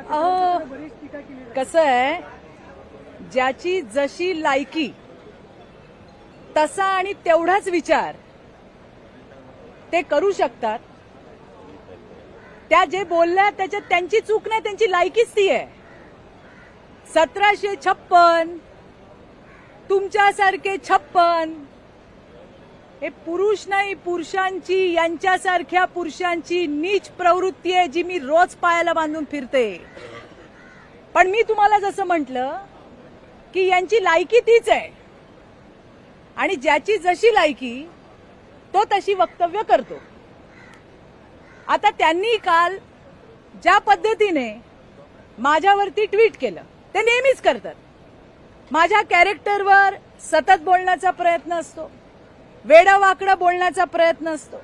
अहो कसं आहे, ज्याची जशी लायकी तसा आणि तेवढाच विचार ते करू शकतात. त्या जे बोलल्या त्याच्यात त्यांची चूक नाही, त्यांची लायकीच ती आहे. 1756 तुमच्यासारखे 56 हे पुरुष नाही, पुरुषांची, यांच्यासारख्या पुरुषांची नीच प्रवृत्ती आहे जी मी रोज पायाला बांधून फिरते. पण मी तुम्हाला जसं म्हटलं की यांची लायकी तीच आहे आणि ज्याची जशी लायकी तो तशी वक्तव्य करतो. आता त्यांनी काल ज्या पद्धतीने माझ्यावरती ट्विट केलं ते नेहमीच करतात. माझ्या कॅरेक्टरवर सतत बोलण्याचा प्रयत्न असतो, वेडावाकडं बोलण्याचा प्रयत्न असतो.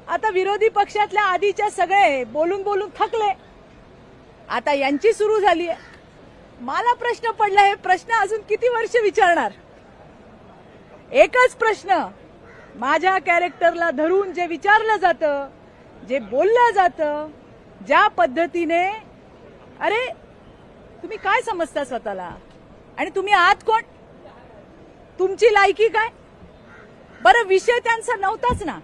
आता विरोधी पक्षातल्या आधीच्या सगळे बोलून बोलून थकले, आता यांची सुरू झाली आहे. मला प्रश्न पडला, हे प्रश्न अजून किती वर्ष विचारणार? एकच प्रश्न, माझ्या कॅरेक्टरला धरून जे विचारलं जातं, जे बोललं जातं, ज्या पद्धतीने, अरे तुम्ही काय समजता स्वतःला आणि तुम्ही आहात कोण? तुमची लायकी काय? बरं, विषय त्यांचा नव्हताच ना.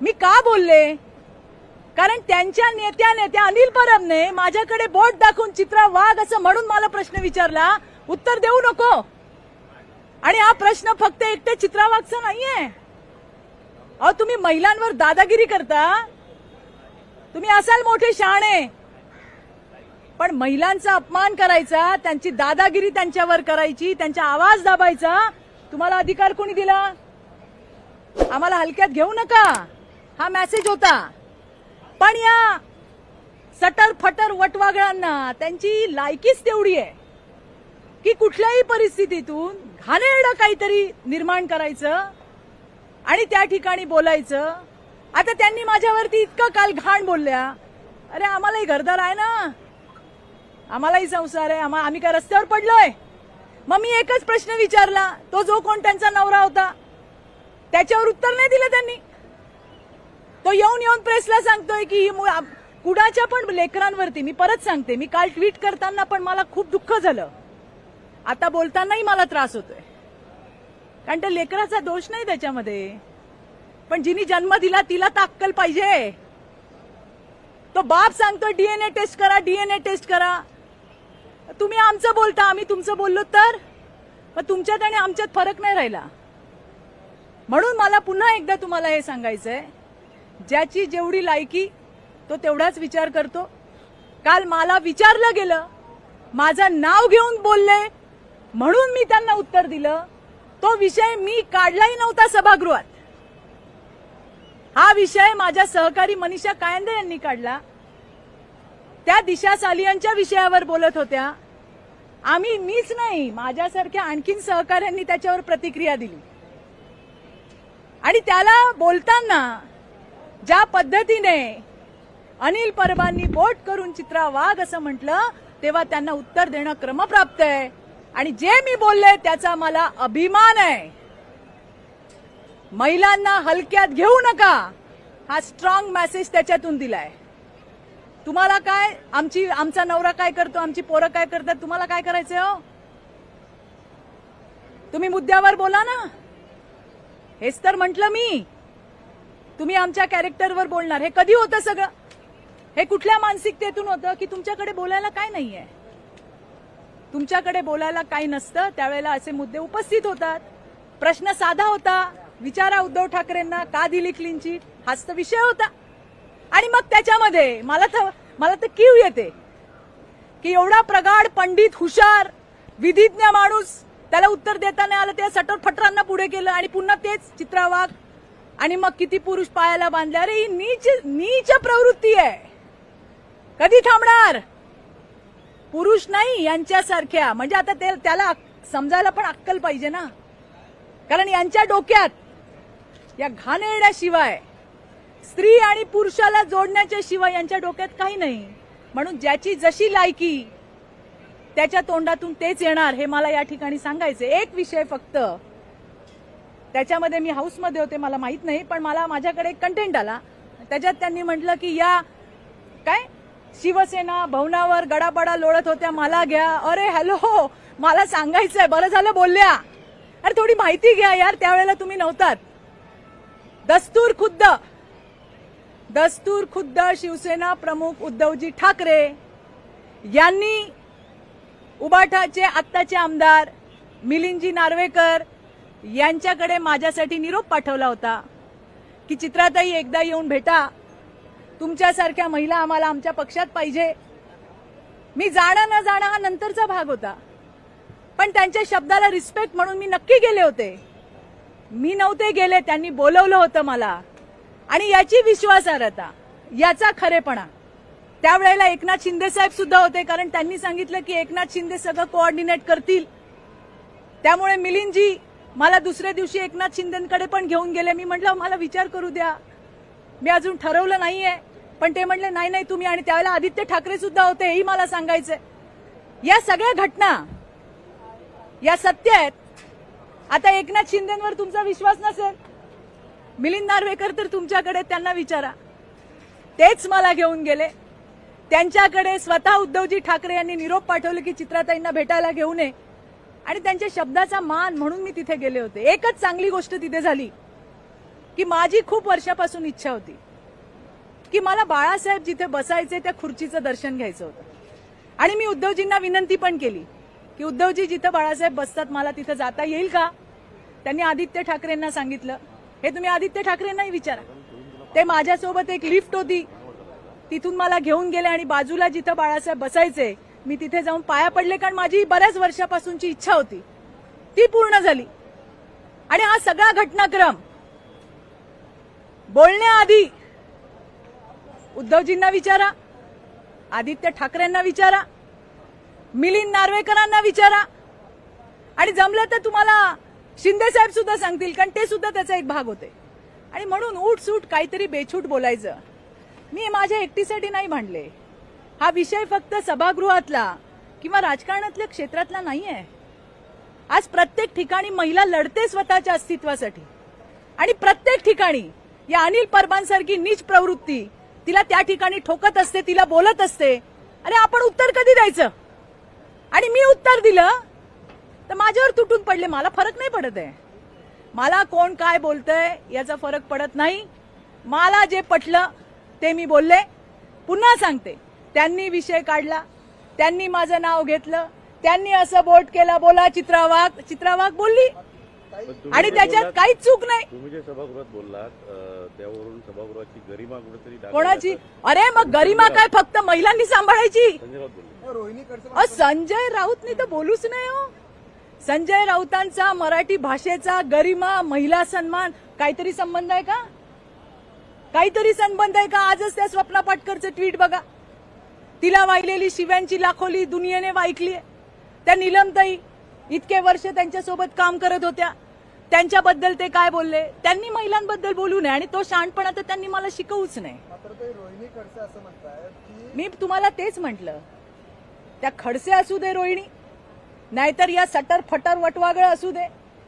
मी का बोलले? कारण त्यांच्या नेत्या अनिल परबने माझ्याकडे बोट दाखवून चित्रा वाघ असं म्हणून मला प्रश्न विचारला. उत्तर देऊ नको. आणि हा प्रश्न फक्त एकटे चित्रा वाघचा नाहीये. अहो, तुम्ही महिलांवर दादागिरी करता, तुम्ही असाल मोठे शहाणे, पण महिलांचा अपमान करायचा, त्यांची दादागिरी त्यांच्यावर करायची, त्यांचा आवाज दाबायचा तुम्हाला अधिकार कोणी दिला? आम्हाला हलक्यात घेऊ नका, हा मेसेज होता. पण या सटर फटर वटवागळांना त्यांची लायकीच तेवढी आहे की कुठल्याही परिस्थितीतून घाणेरडं काहीतरी निर्माण करायचं आणि त्या ठिकाणी बोलायचं. आता त्यांनी माझ्यावरती इतकं काल घाण बोलल्या. अरे, आम्हालाही घरदार आहे ना, आम्हालाही संसार आहे, आम्ही काय रस्त्यावर पडलोय? मग मी एकच प्रश्न विचारला, तो जो कोण त्यांचा नवरा होता त्याच्यावर उत्तर नाही दिलं त्यांनी. तो येऊन प्रेसला सांगतोय की कुणाच्या पण लेकरांवरती, मी परत सांगते, मी काल ट्विट करताना पण मला खूप दुःख झालं, आता बोलतानाही मला त्रास होतोय, कारण त्या लेकराचा दोष नाही त्याच्यामध्ये. पण जिनी जन्म दिला तिला तर अक्कल पाहिजे. तो बाप सांगतो डीएनए टेस्ट करा, डीएनए टेस्ट करा. तुम्ही आमचं बोलता, आम्ही तुमचं बोललो तर मग तुमच्यात आणि आमच्यात फरक नाही राहिला. म्हणून मला पुन्हा एकदा तुम्हाला हे सांगायचंय, ज्याची जेवढी लायकी तो तेवढाच विचार करतो. काल मला विचारलं गेलं, माझं नाव घेऊन बोलले म्हणून मी त्यांना उत्तर दिलं. तो विषय मी काढलाही नव्हता सभागृहात. हा विषय माझ्या सहकारी मनीषा कायंदे यांनी काढला. त्या दिशा सालियांच्या विषयावर बोलत होत्या. मीच नाही, माझ्यासारख्या आणखीन सहकाऱ्यांनी त्याच्यावर प्रतिक्रिया दिली. आणि त्याला बोलताना ज्या पद्धतीने अनिल परबांनी बोट करून चित्रा वाघ असं म्हटलं, तेव्हा त्यांना उत्तर देणं क्रमप्राप्त आहे. आणि जे मी बोलले त्याचा मला अभिमान आहे. महिलांना हलक्यात घेऊ नका, हा स्ट्रॉंग मेसेज त्याच्यातून दिलाय. तुम्हाला काय, आमचा नवरा काय करतो, आमची पोरं काय करतात, तुम्हाला काय करायचंय हो? तुम्ही मुद्द्यावर बोला ना. हेच तर म्हटलं मी, तुम्ही आमच्या कॅरेक्टरवर बोलणार. हे कधी होतं सगळं? हे कुठल्या मानसिकतेतून होतं की तुमच्याकडे बोलायला काय नाहीये? तुमच्याकडे बोलायला काही नसतं, त्यावेळेला असे मुद्दे उपस्थित होतात. प्रश्न साधा होता, विचारा उद्धव ठाकरेंना का दिली क्लीन चिट, हाच तर विषय होता. आणि मग त्याच्यामध्ये मला तर कीव येते की एवढा प्रगाढ, पंडित, हुशार, विधिज्ञ माणूस, त्याला उत्तर देता नाही आलं, त्या सटर फटरांना पुढे केलं आणि पुन्हा तेच चित्रा वाघ. आणि मग किती पुरुष पायाला बांधले. अरे, ही नीच प्रवृत्ती आहे. कधी थांबणार? पुरुष नाही, यांच्यासारख्या. म्हणजे आता त्याला समजायला पण अक्कल पाहिजे ना, कारण यांच्या डोक्यात या घाणेरड्या शिवाय, स्त्री आणि पुरुषाला जोडण्याच्या शिवाय यांच्या डोक्यात काही नाही. म्हणून ज्याची जशी लायकी त्याच्या तोंडातून तेच येणार, हे मला या ठिकाणी सांगायचे. एक विषय फक्त, त्याच्यामध्ये मी हाऊसमध्ये होते, मला माहित नाही, पण माझ्याकडे एक कंटेंट आला. त्याच्यात त्यांनी म्हटलं की या काय शिवसेना भवनावर गडाबडा लोळत होत्या, मला घ्या. अरे हॅलो, मला सांगायचंय, बरं झालं बोलल्या. अरे थोडी माहिती घ्या यार, त्यावेळेला तुम्ही नव्हतात. दस्तूर खुद्द शिवसेना प्रमुख उद्धवजी ठाकरे यांनी उबाठाचे आत्ताचे आमदार मिलिंदजी नार्वेकर यांच्याकडे माझ्यासाठी निरोप पाठवला होता की चित्राताई एकदा येऊन भेटा, तुमच्यासारख्या महिला आम्हाला आमच्या पक्षात पाहिजे. मी जाणं न जाणं हा नंतरचा भाग होता, पण त्यांच्या शब्दाला रिस्पेक्ट म्हणून मी नक्की गेले होते. मी नव्हते गेले, त्यांनी बोलवलं होतं मला. आणि याची विश्वासार्हता, याचा खरेपणा, त्यावेळेला एकनाथ शिंदे साहेब सुद्धा होते, कारण त्यांनी सांगितलं की एकनाथ शिंदे सगळं कोऑर्डिनेट करतील. त्यामुळे मिलिंदजी मला दुसऱ्या दिवशी एकनाथ शिंदेकडे पण घेऊन गेले. मी म्हटलं मला विचार करू द्या, मी अजून ठरवलं नाहीये. पण ते म्हटले नाही नाही तुम्ही. आणि त्यावेळेला आदित्य ठाकरे सुद्धा होते, हेही मला सांगायचंय. या सगळ्या घटना या सत्य आहेत. आता एकनाथ शिंदेवर तुमचा विश्वास नसेल, मिलिंद नार्वेकर तर तुमच्याकडे, त्यांना विचारा. तेच मला घेऊन गेले. त्यांच्याकडे स्वतः उद्धवजी ठाकरे यांनी निरोप पाठवले की चित्राताईंना भेटायला घेऊन ये. आणि त्यांच्या शब्दाचा मान म्हणून मी तिथे गेले होते. एकच चांगली गोष्ट तिथे झाली की माझी खूप वर्षापासून इच्छा होती की मला बाळासाहेब जिथे बसायचे त्या खुर्चीचं दर्शन घ्यायचं होतं. आणि मी उद्धवजींना विनंती पण केली की उद्धवजी जिथे बाळासाहेब बसतात मला तिथे जाता येईल का. त्यांनी आदित्य ठाकरेंना सांगितलं. हे तुम्ही आदित्य ठाकरेंनाही विचारा. ते माझ्यासोबत एक लिफ्ट होती, तिथून मला घेऊन गेले आणि बाजूला जिथं बाळासाहेब बसायचे मी तिथे जाऊन पाया पडले, कारण माझी बऱ्याच वर्षापासूनची इच्छा होती ती पूर्ण झाली. आणि हा सगळा घटनाक्रम बोलण्याआधी उद्धवजींना विचारा, आदित्य ठाकरेंना विचारा, मिलिंद नार्वेकरांना विचारा, आणि जमलं तर तुम्हाला शिंदे साहेब सुद्धा सांगतील, कारण ते सुद्धा त्याचा एक भाग होते. आणि म्हणून उठसूट काहीतरी बेछूट बोलायचं मी माझ्या एकटीसाठी नाही मांडले. हा विषय फक्त सभागृहातला किंवा राजकारणातल्या क्षेत्रातला नाहीये. आज प्रत्येक ठिकाणी महिला लढते स्वतःच्या अस्तित्वासाठी. आणि प्रत्येक ठिकाणी या अनिल परबांसारखी नीच प्रवृत्ती तिला त्या ठिकाणी ठोकत असते, तिला बोलत असते. अरे आपण उत्तर कधी द्यायचं. आणि मी उत्तर दिलं तर माझ्यावर तुटून पडले. मला फरक नाही पडत आहे. मला कोण काय बोलतंय याचा फरक पडत नाही. मला जे पटलं ते मी बोलले. पुन्हा सांगते, त्यांनी विषय काढला, त्यांनी माझं नाव घेतलं, त्यांनी असं बोट केलं, बोला चित्रा वाघ बोलली आणि त्याच्यात काहीच चूक नाही. तुम्ही जे सभागृहात बोललात त्यावरून सभागृहाची गरिमा कुठेतरी कोणाची. अरे मग गरिमा काय फक्त महिलांनी सांभाळायची. संजय राऊतनी तर बोलूच नाही हो. संजय राऊतांचा मराठी भाषेचा गरिमा, महिला सन्मान काहीतरी संबंध आहे का. काहीतरी संबंध आहे का. आजच त्या स्वप्ना पाटकरचं ट्विट बघा. तिला वाहिलेली शिव्यांची लाखोली दुनियेने वाईकली. त्या नीलमताई इतके वर्ष त्यांच्यासोबत काम करत होत्या, त्यांच्याबद्दल ते काय बोलले. त्यांनी महिलांबद्दल बोलू नये आणि तो शहाणपणा तर त्यांनी मला शिकवूच नाही. मी तुम्हाला तेच म्हटलं, त्या खडसे असू दे रोहिणी, नाहीतर या सटर फटर वटवागळ असू दे.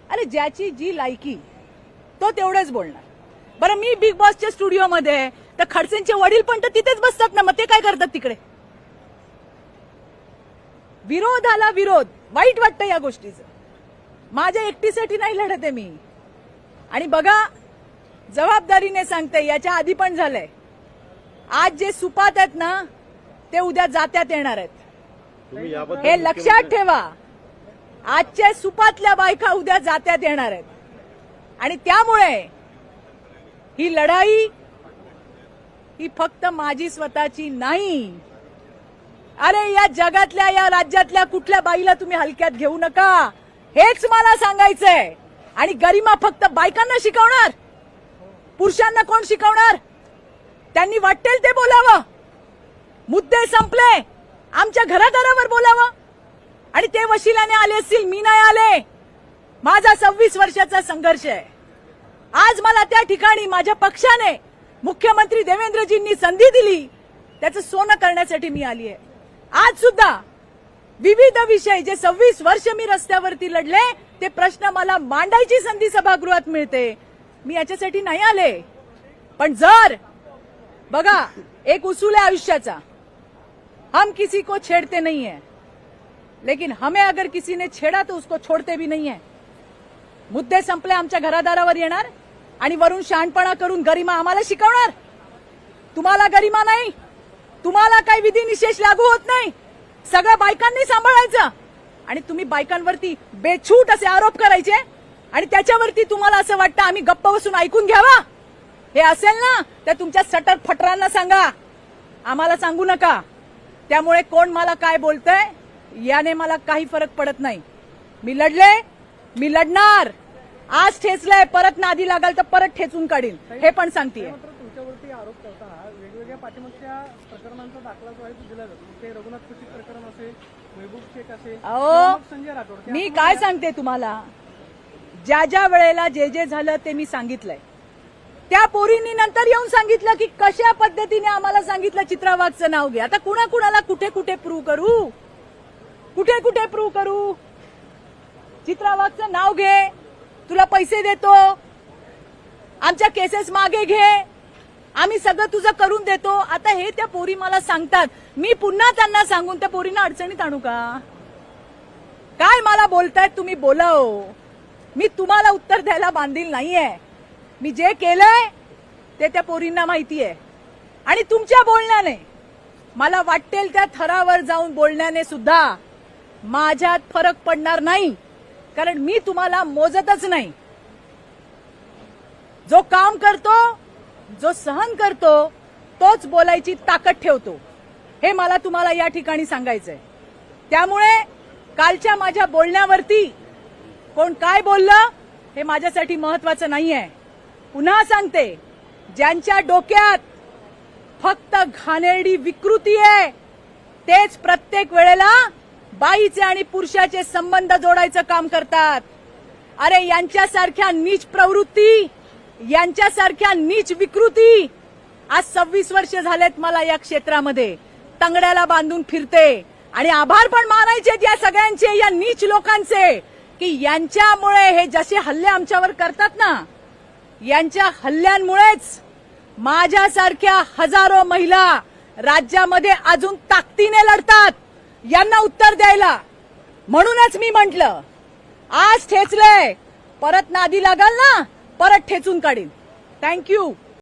अरे ज्याची जी लायकी तो तेवढंच बोलणार. बरं मी बिग बॉसच्या स्टुडिओमध्ये तर खडसेंचे वडील पण तर तिथेच बसतात ना, मग ते काय करतात तिकडे. विरोधाला विरोध, वाईट वाटतं या गोष्टीचं. माझ्या एकटीसाठी नाही लढत आहे मी. आणि बघा जबाबदारीने सांगते, याच्या आधी पण झालंय. आज जे सुपात आहेत ना ते उद्या जात्यात येणार आहेत. हे लक्षात ठेवा. आजच्या सुपातल्या बायका उद्या जात्यात येणार आहेत. आणि त्यामुळे ही लढाई ही फक्त माझी स्वतःची नाही. अरे या जगातल्या, या राज्यातल्या कुठल्या बाईला तुम्ही हलक्यात घेऊ नका, हेच मला सांगायचंय. आणि गरिमा फक्त बायकांना शिकवणार, पुरुषांना कोण शिकवणार. त्यांनी वाटेल ते बोलावं, मुद्दे संपले, आमच्या घरादारावर बोलावं. आणि ते वशिलाने आले असतील, मी नाही आले. माझा 26 वर्षाचा संघर्ष आहे. आज मला त्या ठिकाणी माझ्या पक्षाने, मुख्यमंत्री देवेंद्रजींनी संधी दिली, त्याचं सोनं करण्यासाठी मी आली आहे. आज सुद्धा विविध विषय जे 26 वर्ष मी रस्त्यावरती लढले ते प्रश्न मला मांडायची संधी सभागृहात मिळते. मी याच्यासाठी नाही आले. पण जर बघा एक उसूल आहे आयुष्याचा, हम किसी को छेड़ते नहीं है, लेकिन हमें अगर किसी ने छेड़ा तो उसको छोड़ते भी नहीं है. मुद्दे संपले, आमच्या घरादारावर येणार आणि वरून शहाणपणा करून गरिमा आम्हाला शिकवणार. तुम्हाला गरिमा नाही, तुम्हाला काही विधिनिषेध लागू होत नाही. सगळं बायकांनी सांभाळायचं आणि तुम्ही बायकांवरती बेछूट असे आरोप करायचे आणि त्याच्यावरती तुम्हाला असं वाटतं आम्ही गप्प बसून ऐकून घ्यावा. हे असेल ना तर तुमच्या सटर फटरांना सांगा, आम्हाला सांगू नका. त्यामुळे कोण मला काय बोलतंय याने मला काही फरक पडत नाही. मी लढले, मी लढणार. आज ठेचलंय, परत नादी लागाल तर परत ठेचून काढील, हे पण सांगतेय. मात्र तुमच्यावरती आरोप करताना वेगवेगळ्या पाठीमागच्या प्रकरणांचा दाखला जो आहे तो दिला जातो. ते रघुनाथ कुशीत प्रकरण असेल, महबूब शेख असेल, अहो, मग संजय राठोड. मी काय सांगते तुम्हाला, ज्या ज्या वेळेला जे जे झालं ते मी सांगितलंय. त्या पोरींनी नंतर येऊन सांगितलं की कशा पद्धतीने आम्हाला सांगितलं चित्रा वाघचं नाव घे. आता कुणाकुणाला कुठे कुठे प्रूव्ह करू, कुठे कुठे प्रूव्ह करू. चित्रा वाघचं नाव घे, तुला पैसे देतो, आमच्या केसेस मागे घे, आम्ही सगळं तुझं करून देतो. आता हे त्या पोरी मला सांगतात, मी पुन्हा त्यांना सांगून त्या पोरींना अडचणीत आणू का? काय मला बोलतायत तुम्ही बोला हो. मी तुम्हाला उत्तर द्यायला बांधील नाहीये. मी जे केलंय ते त्या पोरींना माहितीये आणि तुमच्या बोलण्याने, मला वाटेल त्या थरावर जाऊन बोलण्याने सुद्धा माझ्यात फरक पडणार नाही, कारण मी तुम्हाला मोजतच नाही. जो काम करतो, जो सहन करतो, तोच बोलायची ताकद ठेवतो, हे मला तुम्हाला या ठिकाणी सांगायचंय. त्यामुळे कालच्या माझ्या बोलण्यावरती कोण काय बोललं हे माझ्यासाठी महत्वाचं नाहीये. पुन्हा सांगते, ज्यांच्या डोक्यात फक्त घाणेरडी विकृती आहे तेच प्रत्येक वेळेला बाईचे आणि पुरुषाचे संबंध जोडायचं काम करतात. अरे यांच्यासारख्या नीच प्रवृत्ती, यांच्यासारख्या नीच विकृती आज 26 वर्ष झालेत मला या क्षेत्रामध्ये तंगड्याला बांधून फिरते. आणि आभार पण मानायचे या सगळ्यांचे, या नीच लोकांचे, की यांच्यामुळे हे जसे हल्ले आमच्यावर करतात ना, यांच्या हल्ल्यांमुळेच माझ्यासारख्या हजारो महिला राज्यामध्ये अजून ताकदीने लढतात यांना उत्तर द्यायला. म्हणूनच मी म्हटलं, आज ठेचलंय, परत नादी लागाल ना परत ठेचून काढीन. थँक्यू.